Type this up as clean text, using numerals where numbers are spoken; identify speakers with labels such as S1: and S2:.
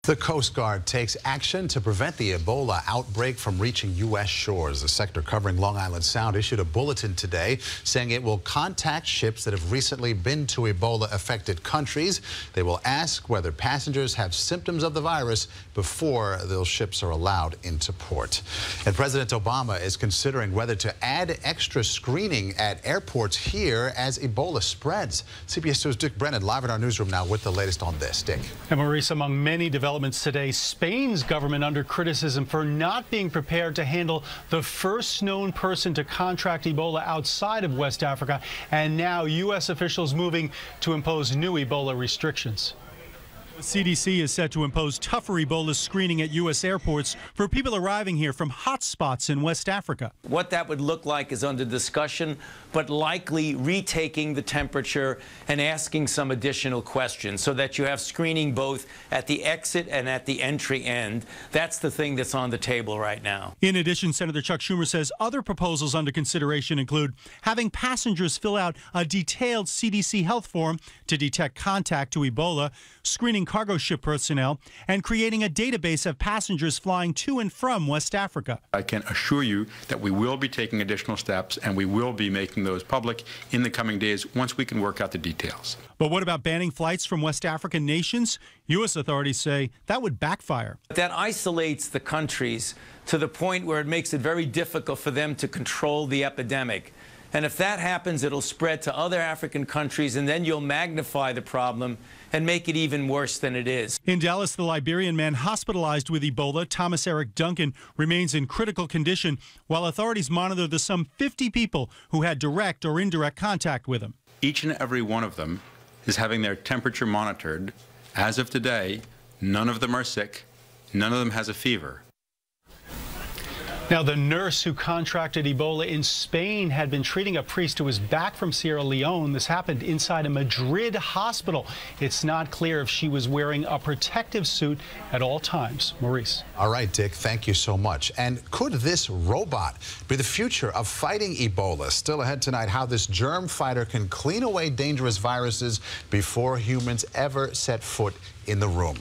S1: The Coast Guard takes action to prevent the Ebola outbreak from reaching U.S. shores. The sector covering Long Island Sound issued a bulletin today saying it will contact ships that have recently been to Ebola-affected countries. They will ask whether passengers have symptoms of the virus before those ships are allowed into port. And President Obama is considering whether to add extra screening at airports here as Ebola spreads. CBS 2's Dick Brennan live in our newsroom now with the latest on this. Dick.
S2: And Maurice, among many developments today, Spain's government under criticism for not being prepared to handle the first known person to contract Ebola outside of West Africa, and now U.S. officials moving to impose new Ebola restrictions. The CDC is set to impose tougher Ebola screening at U.S. airports for people arriving here from hotspots in West Africa.
S3: What that would look like is under discussion, but likely retaking the temperature and asking some additional questions so that you have screening both at the exit and at the entry end. That's the thing that's on the table right now.
S2: In addition, Senator Chuck Schumer says other proposals under consideration include having passengers fill out a detailed CDC health form to detect contact to Ebola, screening cargo ship personnel, and creating a database of passengers flying to and from West Africa.
S4: I can assure you that we will be taking additional steps, and we will be making those public in the coming days once we can work out the details.
S2: But what about banning flights from West African nations? U.S. authorities say that would backfire.
S3: That isolates the countries to the point where it makes it very difficult for them to control the epidemic. And if that happens, it'll spread to other African countries, and then you'll magnify the problem and make it even worse than it is.
S2: In Dallas, the Liberian man hospitalized with Ebola, Thomas Eric Duncan, remains in critical condition, while authorities monitor the some 50 people who had direct or indirect contact with him.
S4: Each and every one of them is having their temperature monitored. As of today, none of them are sick. None of them has a fever.
S2: Now, the nurse who contracted Ebola in Spain had been treating a priest who was back from Sierra Leone. This happened inside a Madrid hospital. It's not clear if she was wearing a protective suit at all times. Maurice.
S1: All right, Dick, thank you so much. And could this robot be the future of fighting Ebola? Still ahead tonight, how this germ fighter can clean away dangerous viruses before humans ever set foot in the room.